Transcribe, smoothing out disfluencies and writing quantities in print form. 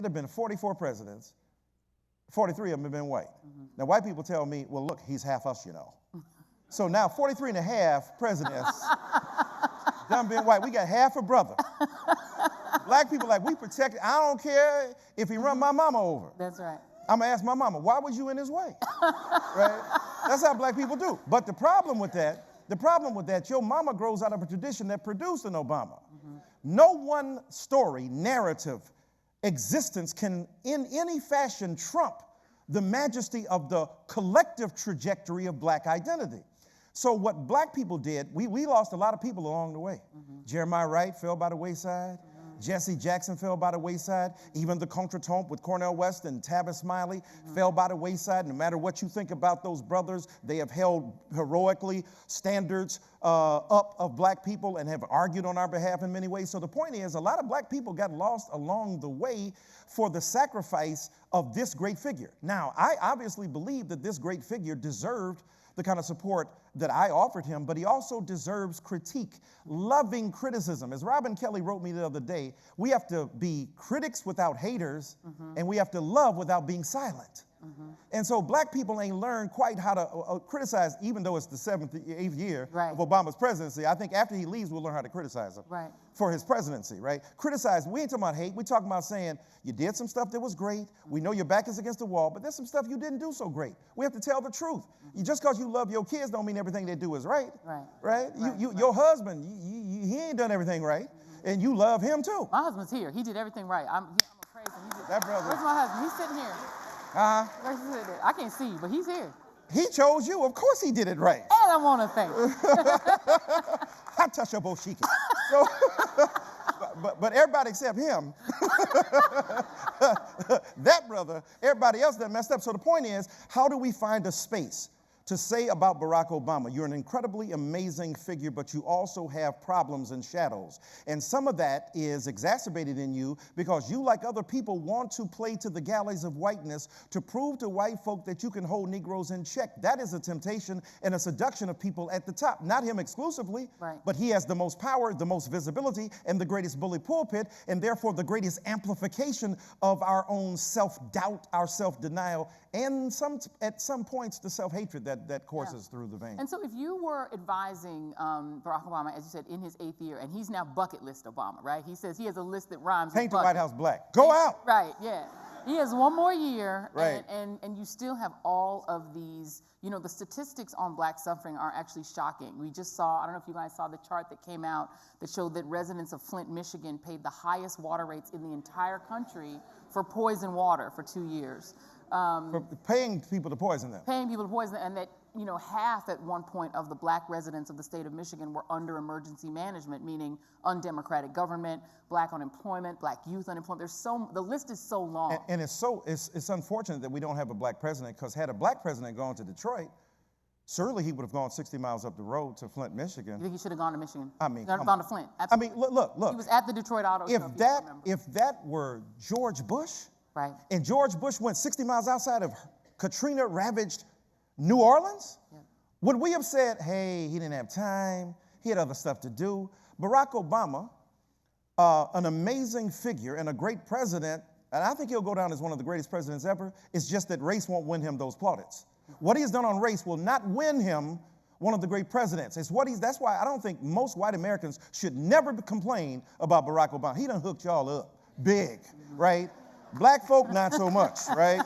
have been 44 presidents. 43 of them have been white. Now, white people tell me, well, look, he's half us, you know. So now 43 and a half presidents done being white. We got half a brother. Black people like, we protect, I don't care if he run my mama over. That's right. I'm going to ask my mama, why was you in his way? Right? That's how black people do. But the problem with that, your mama grows out of a tradition that produced an Obama. No one story, narrative, existence can in any fashion trump the majesty of the collective trajectory of black identity. So what black people did, we lost a lot of people along the way. Jeremiah Wright fell by the wayside. Jesse Jackson fell by the wayside. Even the contretemps with Cornel West and Tavis Smiley fell by the wayside. No matter what you think about those brothers, they have held heroically standards up of black people and have argued on our behalf in many ways. So the point is, a lot of black people got lost along the way for the sacrifice of this great figure. Now, I obviously believe that this great figure deserved the kind of support that I offered him, but he also deserves critique, loving criticism. As Robin Kelly wrote me the other day, we have to be critics without haters, and we have to love without being silent. And so black people ain't learned quite how to criticize, even though it's the 8th year of Obama's presidency. I think after he leaves, we'll learn how to criticize him for his presidency, right? Criticize, we ain't talking about hate. We're talking about saying, you did some stuff that was great. We know your back is against the wall, but there's some stuff you didn't do so great. We have to tell the truth. Just because you love your kids don't mean everything they do is right. Your husband, he ain't done everything right, and you love him too. My husband's here. He did everything right. I'm gonna praise him. That brother. Where's my husband? He's sitting here. I can't see, but he's here. He chose you. Of course he did it right. And I want to thank you. I touch your boshiki. So, but everybody except him. That brother, everybody else that messed up. So the point is, how do we find a space to say about Barack Obama, you're an incredibly amazing figure, but you also have problems and shadows. And some of that is exacerbated in you because you, like other people, want to play to the galleys of whiteness to prove to white folk that you can hold Negroes in check. That is a temptation and a seduction of people at the top. Not him exclusively, but he has the most power, the most visibility, and the greatest bully pulpit, and therefore the greatest amplification of our own self-doubt, our self-denial, and at some points the self-hatred that courses through the veins. And so if you were advising Barack Obama, as you said, in his 8th year, and he's now bucket list Obama, right? He says he has a list that rhymes with Paint the bucket. White House black. Go out. Right, yeah. He has one more year, and you still have all of these, the statistics on black suffering are actually shocking. We just saw, I don't know if you guys saw the chart that came out that showed that residents of Flint, Michigan paid the highest water rates in the entire country for poison water for 2 years. For paying people to poison them. Paying people to poison them, and that, half at one point of the black residents of the state of Michigan were under emergency management, meaning undemocratic government, black unemployment, black youth unemployment. The list is so long. And it's unfortunate that we don't have a black president, because had a black president gone to Detroit, surely he would have gone 60 miles up the road to Flint, Michigan. You think he should have gone to Michigan? I mean, gone to Flint. Absolutely. I mean, look. He was at the Detroit Auto Show. If that were George Bush, and George Bush went 60 miles outside of Katrina-ravaged New Orleans, would we have said, hey, he didn't have time, he had other stuff to do? Barack Obama, an amazing figure and a great president, and I think he'll go down as one of the greatest presidents ever. It's just that race won't win him those plaudits. What he has done on race will not win him one of the great presidents. That's why I don't think most white Americans should never complain about Barack Obama. He done hooked y'all up big, right? Black folk, not so much, right?